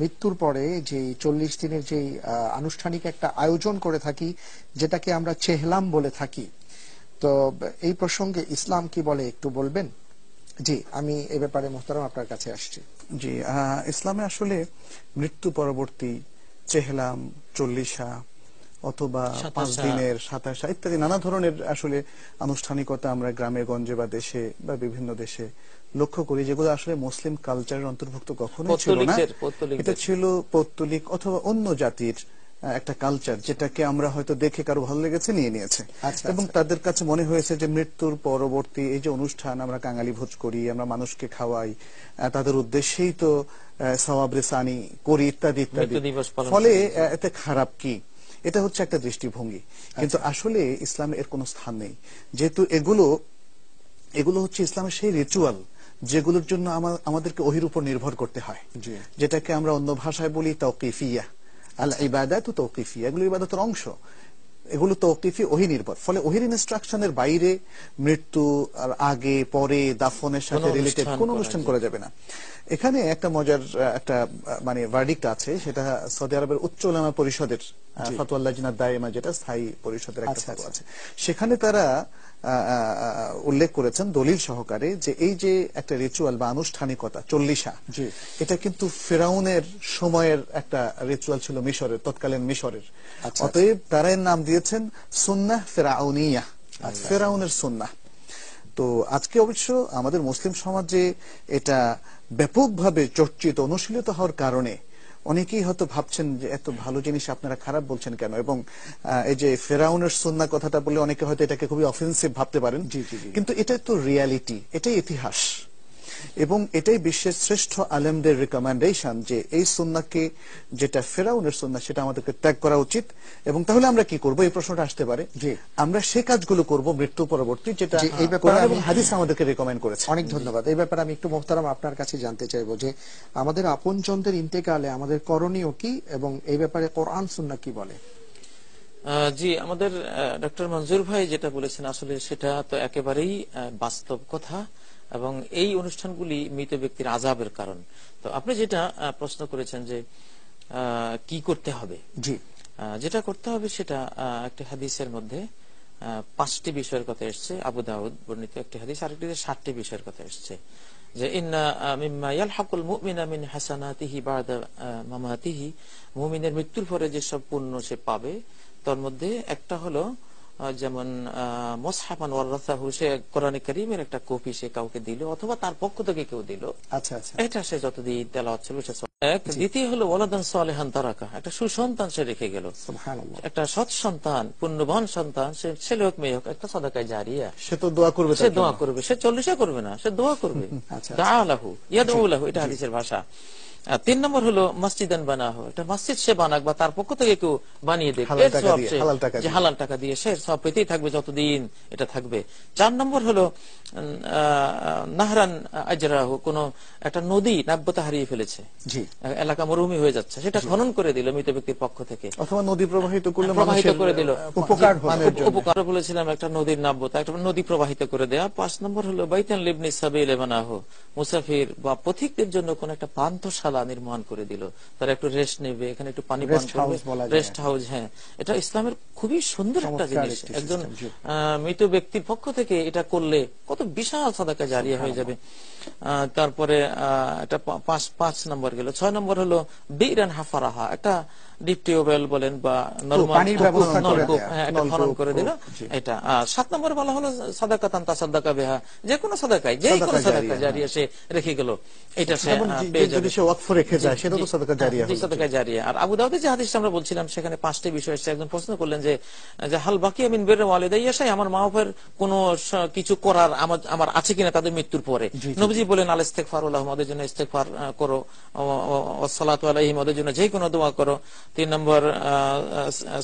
মৃত্যুর পরে যে 40 দিনের যে আনুষ্ঠানিক একটা আয়োজন করে থাকি, যেটাকে আমরা চেহলাম বলে থাকি, তো এই প্রসঙ্গে ইসলাম কি বলে একটু বলবেন? জি, আমি এ ব্যাপারে মোহতারাম আপনার কাছে আসছি। জি, ইসলামে আসলে মৃত্যু পরবর্তী চেহলাম, চল্লিশা অথবা 5 দিনের 27 ইত্যাদি নানা ধরনের আসলে আনুষ্ঠানিকতা আমরা গ্রামে গঞ্জে বা দেশে বা বিভিন্ন দেশে লক্ষ্য করি, যেগুলো আসলে মুসলিম কালচারের অন্তর্ভুক্ত কখনোই ছিল না। এটা ছিল পৌত্তলিক অথবা অন্য জাতির একটা কালচার, যেটাকে আমরা হয়তো দেখে কারো ভালো লেগেছে নিয়ে নিয়েছে, এবং তাদের কাছে মনে হয়েছে যে মৃত্যুর পরবর্তী এই যে অনুষ্ঠান আমরা কাঙালি ভোজ করি, আমরা মানুষকে খাওয়াই, তাদের উদ্দেশ্যেই তো সওয়াব রেসানি করি ইত্যাদি ইত্যাদি, ফলে এতে খারাপ কি? এটা হচ্ছে একটা দৃষ্টিভঙ্গি, কিন্তু আসলে ইসলামে এর কোনো স্থান নেই, যেহেতু এগুলো হচ্ছে ইসলামের সেই রিচুয়াল যেগুলোর জন্য আমাদেরকে ওহির উপর নির্ভর করতে হয়, যেটাকে আমরা অন্য ভাষায় বলি তাওকিফিয়া। আল ইবাদাতু তাওকিফিয়া, এগুলো ইবাদতের অংশ, এগুলো তাওকিফি, ওহী নির্ভর। ফলে ওহির ইনস্ট্রাকশনের বাইরে মৃত্যু আর আগে পরে দাফনের সাথে রিলেটেড কোন অনুষ্ঠান করা যাবে না। এখানে একটা মজার একটা মানে ভার্ডিক্ট আছে, সেটা সৌদি আরবের উচ্চ উলামা পরিষদের ফাতোয়া লাজনা দায়েমা, যেটা স্থায়ী পরিষদের একটা ফাতোয়া আছে, সেখানে তারা উল্লেখ করেছেন দলিল সহকারে যে এই যে একটা রিচুয়াল বা আনুষ্ঠানিকতা চল্লিশা, এটা কিন্তু ফেরাউনের সময়ের একটা রিচুয়াল ছিল, মিশরের, তৎকালীন মিশরের। অতএব তারা এর নাম দিয়েছেন সুন্নাহ ফেরাউনিয়া, ফেরাউনের সুন্নাহ। তো আজকে অবশ্য আমাদের মুসলিম সমাজে এটা ব্যাপকভাবে চর্চিত, অনুশীলিত হওয়ার কারণে অনেকেই হয়তো ভাবছেন যে এত ভালো জিনিস আপনারা খারাপ বলছেন কেন, এবং এই যে ফেরাউনের সুন্নাহ কথাটা বললে অনেকে হয়তো এটাকে খুবই অফেন্সিভ ভাবতে পারেন, কিন্তু এটাই তো রিয়ালিটি, এটাই ইতিহাস, এবং এটাই বিশ্বের শ্রেষ্ঠ আলেমদের রিকমেন্ডেশন যে এই সুন্নাহকে, যেটা ফেরাউনের সুন্নাহ, সেটা আমাদেরকে ত্যাগ করা উচিত। এবং তাহলে আমরা কি করব, এই প্রশ্নটা আসতে পারে, আমরা সে কাজগুলো করব মৃত্যু পরবর্তী, যেটা এই ব্যাপারে এবং হাদিস আমাদেরকে রিকমেন্ড করেছে। অনেক ধন্যবাদ। এই ব্যাপারে আমি একটু মোহতারাম আপনার কাছে জানতে চাইবো যে আমাদের আপনজনদের ইন্তেকালে আমাদের করণীয় কি, এবং এই ব্যাপারে কোরআন সুন্নাহ কি বলে? জি, আমাদের ডক্টর মনজুর ভাই যেটা বলেছেন আসলে সেটা তো একেবারেই বাস্তব কথা, এবং এই অনুষ্ঠানগুলি মৃত ব্যক্তির আযাবের কারণ। তো আপনি যেটা প্রশ্ন করেছেন যে কি করতে হবে, জি, যেটা করতে হবে সেটা একটা হাদিসের মধ্যে 5টি বিষয়ের কথা এসছে, আবু দাউদ বর্ণিত একটি হাদিস, আরেকটিতে 7টি বিষয়ের কথা এসছে, যে ইন্না মিম্মা ইয়ালহাকুল মুমিনা মিন হাসানাতিহি বা'দা মামাতিহি, মুমিনের মৃত্যুর পরে যে সব পুণ্য সে পাবে, তার মধ্যে একটা হলো যেমন মুসহাফান ওয়ারাসাহু, সে কোরআন কারীমের একটা কপি সে কাউকে দিল অথবা তার পক্ষ থেকে কেউ দিল, এটা সে যতদিন তেলাওয়াত ছিল সে। দ্বিতীয় হলো ওয়ালাদান সালিহান তারাকা, একটা সুসন্তান সে রেখে গেল, সুবহানাল্লাহ, একটা সৎ সন্তান, পুণ্যবান সন্তান, সে ছেলে হোক মেয়ে হোক, একটা সাদাকায়ে জারিয়া, সে তো দোয়া করবে, সে দোয়া করবে, সে চল্লিশা করবে না, সে দোয়া করবে, দাআ লাহু ইয়াদউ লাহু, এটা হাদিসের ভাষা। 3 নম্বর হলো মসজিদান বানাহু, একটা মসজিদ সে বানাক বা তার পক্ষ থেকে কেউ বানিয়ে দেবে, হালাল টাকা দিয়ে, সে সব পেতেই থাকবে যতদিন এটা থাকবে। 4 নম্বর হলো নাহরান আজরাহু, কোন একটা নদী নাব্যতা হারিয়ে ফেলেছে, এলাকা মরুভূমি হয়ে যাচ্ছে, সেটা খনন করে দিল মৃত ব্যক্তির পক্ষ থেকে, অথবা নদী প্রবাহিত করে দিল, উপকার বলেছিলাম, একটা নদীর নাব্যতা, একটা নদী প্রবাহিত করে দেয়া। 5 নম্বর হলো বাইতান লিবনি সাবিল বানাহু, মুসাফির বা পথিকদের জন্য কোন একটা পান্থশালা নির্মাণ করে দিল, তারা একটু রেস্ট নেবে, এখানে একটু পানি পান করবে, রেস্ট হাউস। হ্যাঁ, এটা ইসলামের খুবই সুন্দর একটা জিনিস। একজন মৃত ব্যক্তির পক্ষ থেকে এটা করলে কত বিশাল সাদাকা জারিয়া হয়ে যাবে। তারপরে এটা 5 নম্বর গেল। 6 নম্বর হলো বিরান হাফারাহা, একটা ডিপ টিউবওয়েল বলেন বা নলকূপ, এটা খনন করে দিল, এটা। 7 নম্বর বলা হলো সাদাকাতান তাসাদ্দাকা বিহা, যে কোনো সাদাকায়, যে কোনো সাদাকা জারিয়া সে রেখে গেল, এটা সে পেয়ে যাবে, ওয়াকফ রেখে যায়, সেটা তো সাদাকা জারিয়া হলো, সাদাকা জারিয়া। আর আবু দাউদে যে হাদিসটা আমরা বলছিলাম, সেখানে 5টি বিষয় এসেছে। একজন প্রশ্ন করলেন যে হাল বাকিয়া মিন বিররি ওয়ালিদাইয়া শাই, আমার মা বাবার কোনো কিছু করার আমার আছে কিনা তাদের মৃত্যুর পরে। নবীজি বলেন আল ইস্তিগফারু লাহুম, ওদের জন্য ইস্তিগফার করো, ওয়াস সালাতু আলাইহিম, ওদের জন্য যে কোনো দোয়া করো। 3 নম্বর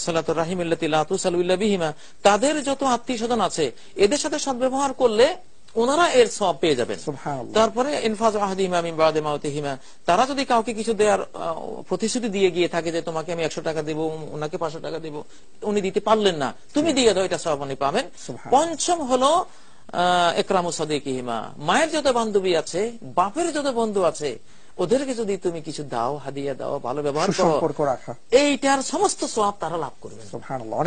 সালাতুর রাহিমিল্লাতি লা তুসালু ইল্লা বিহিমা, তাদের যত আত্মীয়স্বজন আছে এদের সাথে সদ্ব্যবহার করলে ওনারা এর সওয়াব পেয়ে যাবেন। তারপরে ইনফাজ আহাদিহিমা মিন বাদি মাউতিহিমা, তারা যদি কাউকে কিছু দেওয়ার প্রতিশ্রুতি দিয়ে গিয়ে থাকে যে তোমাকে আমি 100 টাকা দেব, ওনাকে 500 টাকা দেব, উনি দিতে পারলেন না, তুমি দিয়ে দাও, এটা সওয়াব উনি পাবেন। 5ম হলো ইকরামু সাদিকিহিমা, মায়ের যত বান্ধবী আছে, বাপের যত বন্ধু আছে, ওদেরকে যদি তুমি কিছু দাও, হাদিয়া দাও, ভালো ব্যবহার করো, সুসম্পর্ক রাখা, এইটার সমস্ত সওয়াব তারা লাভ করবে। সুবহানাল্লাহ।